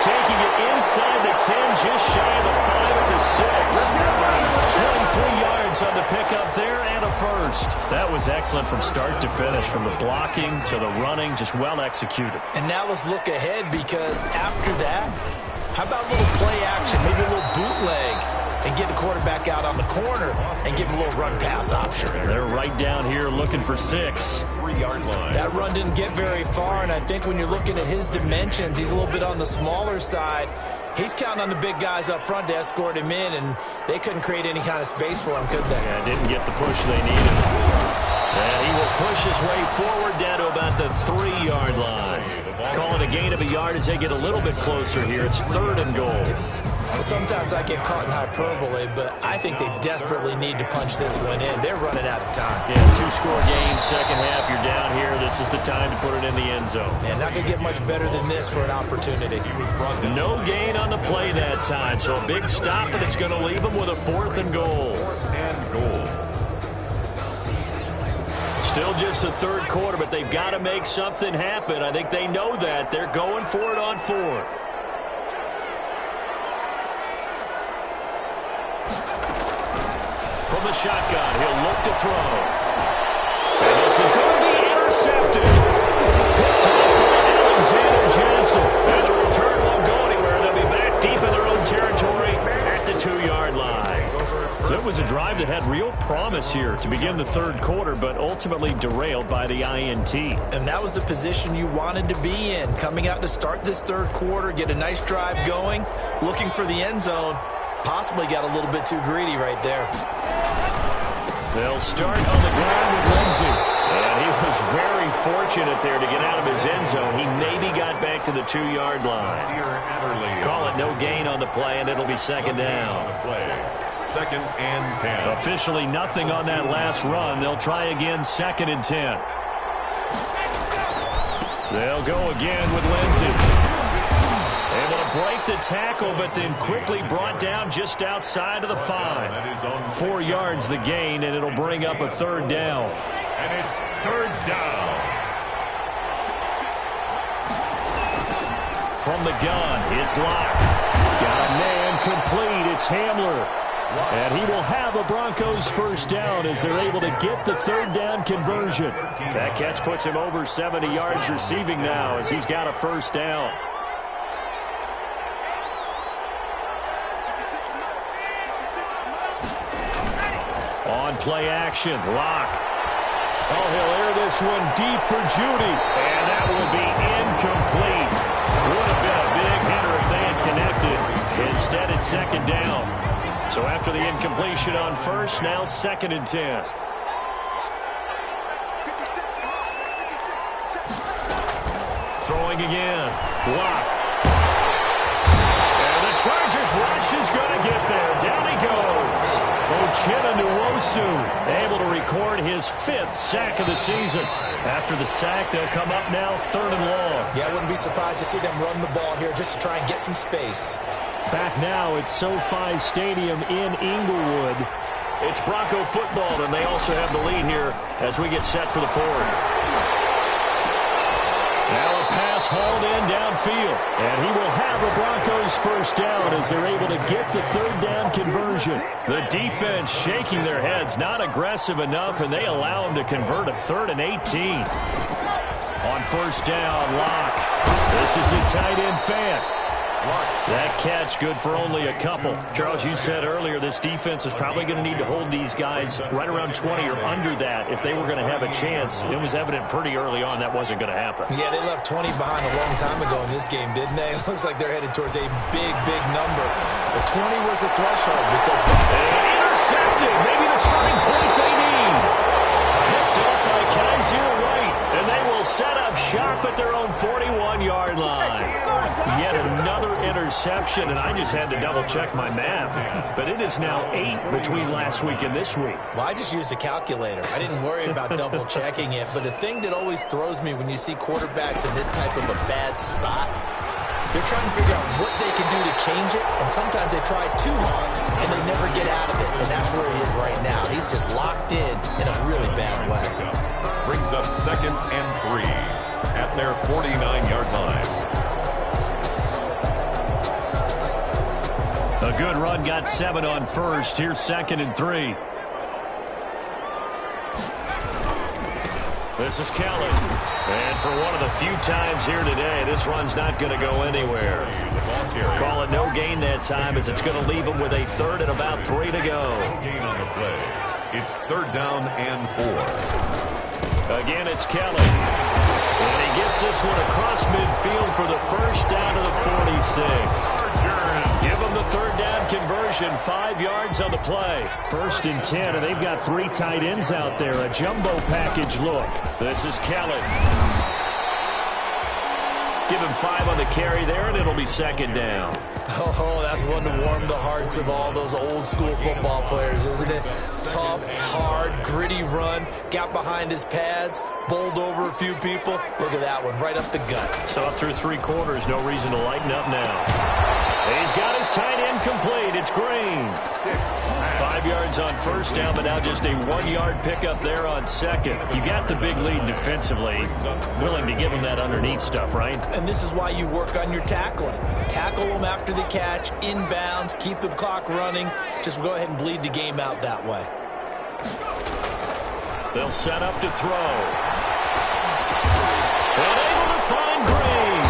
Taking it inside the 10, just shy of the 5 at the 6. 23 yards on the pickup there and a first. That was excellent from start to finish, from the blocking to the running, just well executed. And now let's look ahead, because after that, how about a little play action, maybe a little bootleg, and get the quarterback out on the corner and give him a little run-pass option. They're right down here looking for 6. 3-yard line. That run didn't get very far, and I think when you're looking at his dimensions, he's a little bit on the smaller side. He's counting on the big guys up front to escort him in, and they couldn't create any kind of space for him, could they? Yeah, didn't get the push they needed. And he will push his way forward down to about the 3-yard line. Calling a gain of a yard as they get a little bit closer here. It's 3rd and goal. Sometimes I get caught in hyperbole, but I think they desperately need to punch this one in. They're running out of time. Yeah, 2-score game, second half. You're down here. This is the time to put it in the end zone. And not going to get much better than this for an opportunity. No gain on the play that time, so a big stop, and it's going to leave them with a 4th and goal. Still just the 3rd quarter, but they've got to make something happen. I think they know that. They're going for it on 4th. From the shotgun, he'll look to throw. And this is going to be intercepted. Picked up by Alexander Johnson. And the return won't go anywhere. They'll be back deep in their own territory at the 2-yard line. So it was a drive that had real promise here to begin the 3rd quarter, but ultimately derailed by the INT. And that was the position you wanted to be in. Coming out to start this 3rd quarter, get a nice drive going, looking for the end zone. Possibly got a little bit too greedy right there. They'll start on the ground with Lindsey. And he was very fortunate there to get out of his end zone. He maybe got back to the 2-yard line. Call it no gain on the play, and it'll be 2nd down. 2nd and 10. Officially nothing on that last run. They'll try again, 2nd and 10. They'll go again with Lindsey. Able to break the tackle, but then quickly brought down just outside of the 5. 4 yards the gain, and it'll bring up a 3rd down. And it's 3rd down. From the gun, it's Locke. Got a man complete. It's Hamler. And he will have a Broncos first down as they're able to get the 3rd down conversion. That catch puts him over 70 yards receiving now as he's got a first down. On play action, Locke. Oh, he'll air this one deep for Judy. And that will be incomplete. Would have been a big hitter if they had connected. Instead, it's 2nd down. So after the incompletion on 1st, now 2nd and 10. Throwing again. Locke. And the Chargers rush is going to get there. Down he goes. Uchenna Nwosu able to record his 5th sack of the season. After the sack, they'll come up now 3rd and long. Yeah, I wouldn't be surprised to see them run the ball here just to try and get some space. Back now at SoFi Stadium in Inglewood. It's Bronco football, and they also have the lead here as we get set for the 4th. Now a pass hauled in downfield. And he will have a Broncos first down as they're able to get the 3rd down conversion. The defense shaking their heads, not aggressive enough, and they allow him to convert a 3rd and 18. On first down, Locke. This is the tight end Fant. That catch good for only a couple. Charles, you said earlier this defense is probably going to need to hold these guys right around 20 or under that if they were going to have a chance. It was evident pretty early on that wasn't going to happen. Yeah, they left 20 behind a long time ago in this game, didn't they? It looks like they're headed towards a big, big number. But 20 was the threshold because intercepted. Maybe the turning point they need. Picked up by Kaiser White, and they will set up shop at their own 41-yard line. Yet another interception, and I just had to double-check my math. But it is now 8 between last week and this week. Well, I just used a calculator. I didn't worry about double-checking it. But the thing that always throws me when you see quarterbacks in this type of a bad spot, they're trying to figure out what they can do to change it, and sometimes they try too hard, and they never get out of it, and that's where he is right now. He's just locked in a really bad way. Brings up 2nd and 3 at their 49-yard line. A good run got 7 on first. Here's 2nd and 3. This is Kelly. And for one of the few times here today, this run's not going to go anywhere. Call it no gain that time as it's going to leave him with a 3rd and about 3 to go. No gain on the play. It's 3rd down and 4. Again, it's Kelly. And he gets this one across midfield for the first down to the 46. Give them the 3rd down conversion, 5 yards on the play. 1st and 10, and they've got 3 tight ends out there. A jumbo package look. This is Kelly. Give him 5 on the carry there, and it'll be 2nd down. Oh, that's one to warm the hearts of all those old-school football players, isn't it? Tough, hard, gritty run, got behind his pads, bowled over a few people. Look at that one, right up the gut. So up through 3 quarters, no reason to lighten up now. He's got his tight end complete. It's Green. 5 yards on 1st down, but now just a 1-yard pickup there on 2nd. You got the big lead defensively. Willing to give him that underneath stuff, right? And this is why you work on your tackling. Tackle them after the catch, inbounds, keep the clock running. Just go ahead and bleed the game out that way. They'll set up to throw. And able to find Green.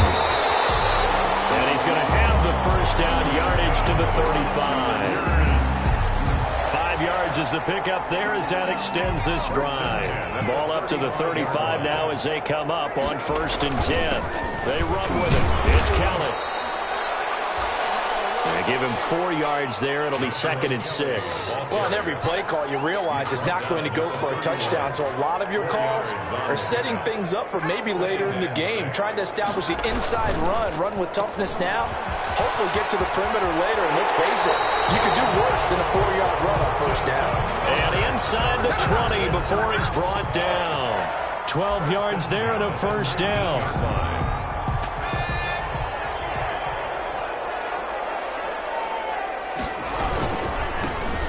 And he's going to have the 1st down, yardage to the 35. 5 yards is the pickup there as that extends this drive. Ball up to the 35 now as they come up on 1st and 10. They run with it. It's Kelly. They give him 4 yards there. It'll be 2nd and 6. Well, on every play call, you realize it's not going to go for a touchdown. So a lot of your calls are setting things up for maybe later in the game, trying to establish the inside run with toughness now. Hopefully get to the perimeter later. And let's face it, you could do worse than a 4-yard run on 1st down. And inside the 20 before he's brought down. 12 yards there and a 1st down.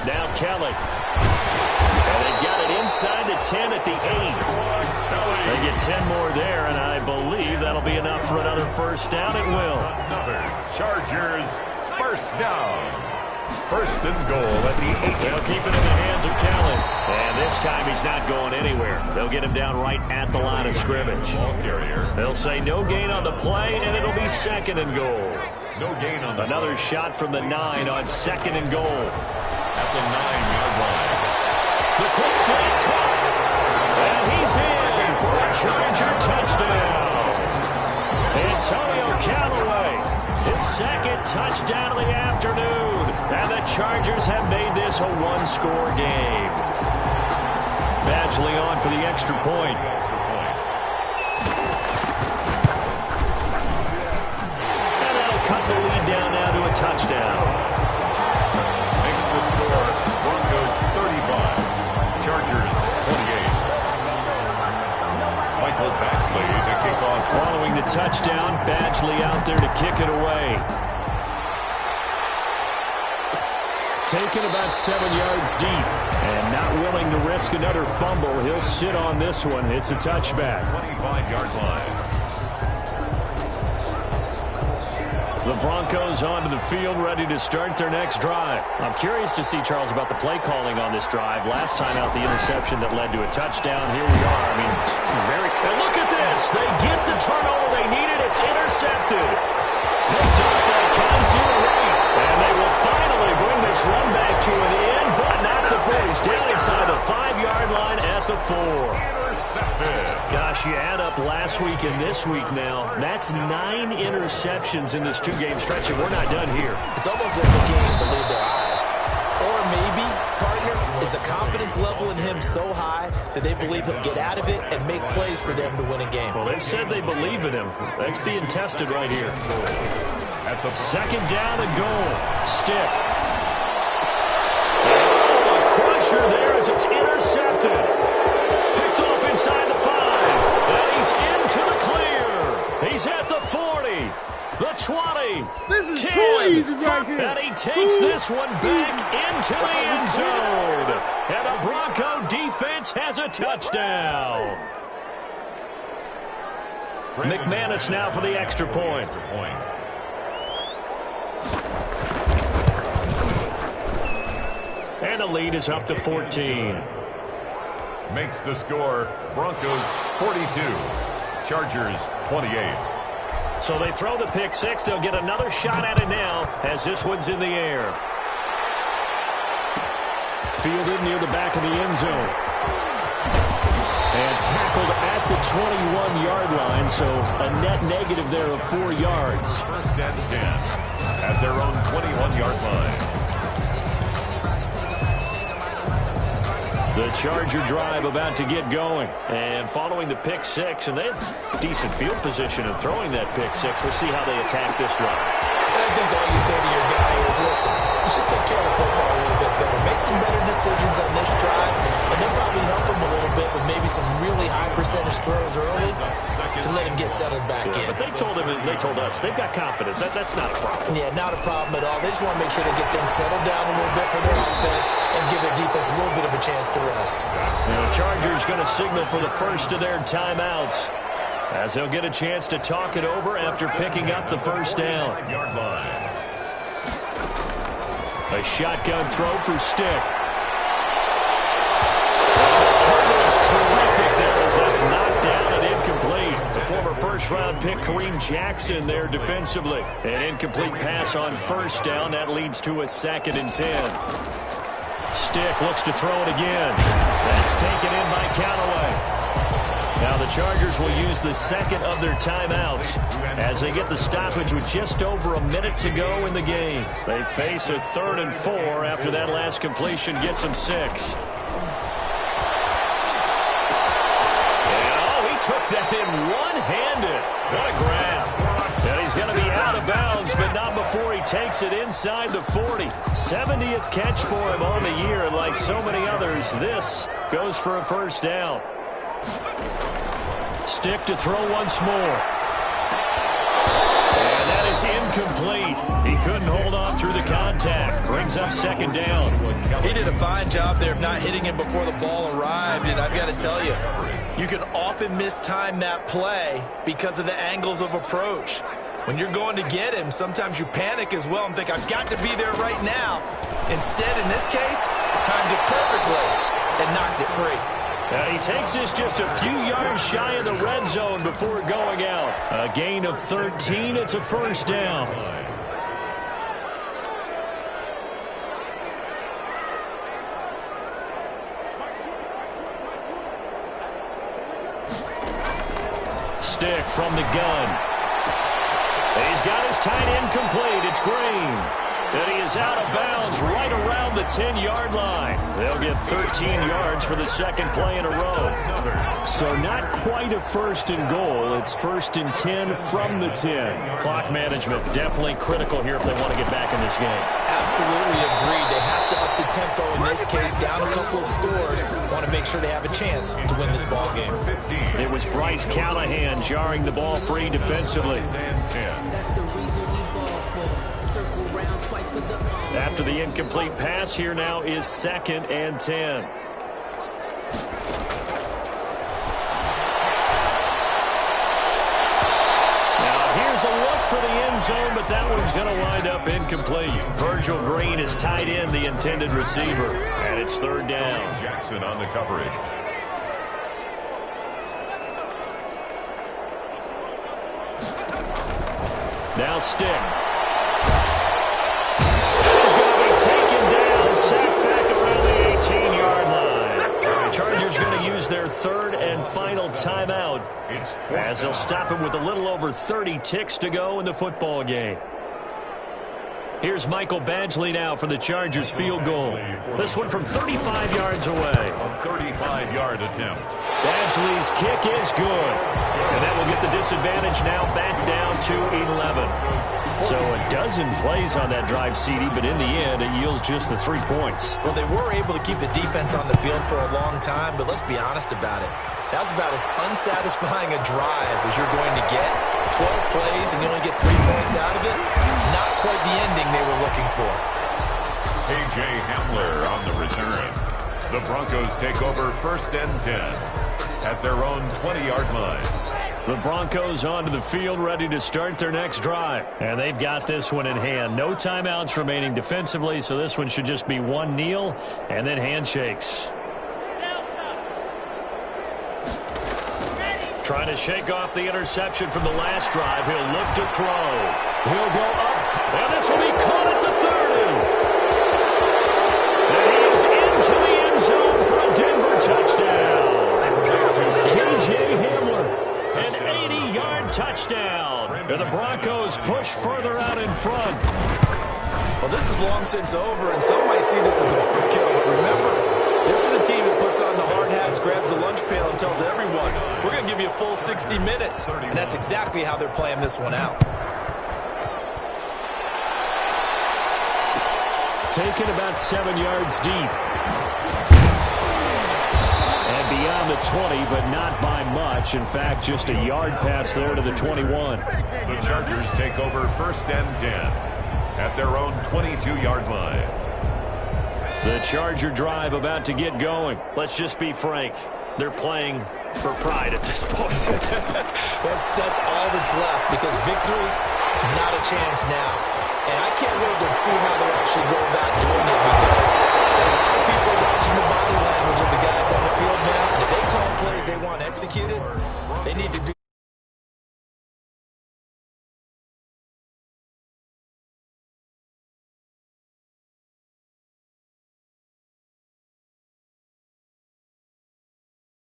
Now Kelly. And they've got it inside the 10 at the 8. They get 10 more there, and I believe that'll be enough for another 1st down. It will. Another Chargers 1st down. 1st and goal at the 8. They'll keep it in the hands of Kelly. And this time he's not going anywhere. They'll get him down right at the line of scrimmage. They'll say no gain on the play, and it'll be 2nd and goal. No gain on the Another shot from the 9 on 2nd and goal. At the 9-yard line. The quick slant caught. And he's in for a Charger touchdown. Antonio Callaway, his 2nd touchdown of the afternoon. And the Chargers have made this a 1-score game. Badgley on for the extra point. And that'll cut the lead down now to a touchdown. Makes the score Broncos 35, Chargers 28. Michael Badgley to kick off. Following the touchdown, Badgley out there to kick it away. Taken about 7 yards deep and not willing to risk another fumble. He'll sit on this one. It's a touchback. 25-yard line. The Broncos onto the field, ready to start their next drive. I'm curious to see, Charles, about the play calling on this drive. Last time out, the interception that led to a touchdown. Here we are. I mean, and look at this. They get the turnover they needed. It's intercepted. Picked up by up last week and this week now. That's 9 interceptions in this 2-game stretch, and we're not done here. It's almost like they can't even believe their eyes. Or maybe, partner, is the confidence level in him so high that they believe he'll get out of it and make plays for them to win a game. Well, they've said they believe in him. That's being tested right here. At the second down and goal. Stick. Oh, a crusher there as it's intercepted. Picked off inside the 5. And he's into the clear. He's at the 40. The 20. This is 10, too easy right here. and he takes this one back into the end zone. And the Bronco defense has a touchdown. McManus now for the extra point. And the lead is up to 14. Makes the score Broncos 42, Chargers 28. So they throw the pick 6. They'll get another shot at it now as this one's in the air. Fielded near the back of the end zone. And tackled at the 21-yard line, so a net negative there of 4 yards. First and 10 at their own 21-yard line. The Charger drive about to get going. And following the pick 6, and they have decent field position in throwing that pick 6. We'll see how they attack this drive. And I think all you say to your guy is, listen, let's just take care of the football a little bit better. Make some better decisions on this drive, and they'll probably help him a little bit with maybe some really high percentage throws early to let him get settled back in. But they told us, they've got confidence. That's not a problem. Yeah, not a problem at all. They just want to make sure they get things settled down a little bit for their offense and give their defense a little bit of a chance to rest. Chargers going to signal for the first of their timeouts as they'll get a chance to talk it over after picking up the first down. A shotgun throw for Stick. The coverage terrific there as that's knocked down and incomplete. The former first-round pick Kareem Jackson there defensively. An incomplete pass on first down. That leads to a 2nd and 10. Stick looks to throw it again. That's taken in by Callaway. Now the Chargers will use the second of their timeouts as they get the stoppage with just over a minute to go in the game. They face a 3rd and 4 after that last completion gets them 6. And, he took that in one-handed. What a grab. And he's going to be out of bounds, but not before he takes it inside the 40. 70th catch for him on the year, and like so many others, this goes for a first down. Stick to throw once more. And that is incomplete. He couldn't hold on through the contact. Brings up 2nd down. He did a fine job there of not hitting him before the ball arrived, and I've got to tell you, you can often mistime that play because of the angles of approach. When you're going to get him, sometimes you panic as well and think, I've got to be there right now. Instead, in this case, timed it perfectly and knocked it free. And he takes this just a few yards shy of the red zone before going out. A gain of 13. It's a first down. Stick from the gun. He's got his tight end complete. It's Green. And he is out of bounds right around the 10-yard line. They'll get 13 yards for the second play in a row. So not quite a 1st and goal. It's 1st and 10 from the 10. Clock management definitely critical here if they want to get back in this game. Absolutely agreed. They have to up the tempo in this case, down a couple of scores. Want to make sure they have a chance to win this ball game. It was Bryce Callahan jarring the ball free defensively. After the incomplete pass, here now is 2nd and 10. Now here's a look for the end zone, but that one's going to wind up incomplete. Virgil Green is tied in, the intended receiver, and it's 3rd down. Jackson on the coverage. Now Stick. He's going to be taken down, sacked back around the 18-yard line. The Chargers going to use their third and final timeout, as they'll stop him with a little over 30 ticks to go in the football game. Here's Michael Badgley now for the Chargers field goal. This one from 35 yards away. A 35-yard attempt. Badgley's kick is good. And that will get the disadvantage now back down to 11. So a dozen plays on that drive, CD, but in the end, it yields just the 3 points. Well, they were able to keep the defense on the field for a long time, but let's be honest about it. That was about as unsatisfying a drive as you're going to get. 12 plays and you only get 3 points out of it. Not quite the ending they were looking for. A.J. Hamler on the return. The Broncos take over 1st and 10 at their own 20-yard line. The Broncos onto the field, ready to start their next drive. And they've got this one in hand. No timeouts remaining defensively, so this one should just be one kneel and then handshakes. Trying to shake off the interception from the last drive. He'll look to throw. He'll go up, and this will be caught at the 30. And he is into the end zone for a Denver touchdown. K.J. Hamler, an 80-yard touchdown. And the Broncos push further out in front. Well, this is long since over, and some might see this as a overkill, but remember, this is a team that puts on the hard hats, grabs the lunch pail, and tells everyone, we're going to give you a full 60 minutes. And that's exactly how they're playing this one out. Taken about 7 yards deep. And beyond the 20, but not by much. In fact, just a yard pass there to the 21. The Chargers take over 1st and 10 at their own 22-yard line. The Charger drive about to get going. Let's just be frank. They're playing for pride at this point. That's all that's left, because victory, not a chance now. And I can't wait to see how they actually go about doing it, because there are a lot of people watching the body language of the guys on the field now. And if they call plays they want executed, they need to do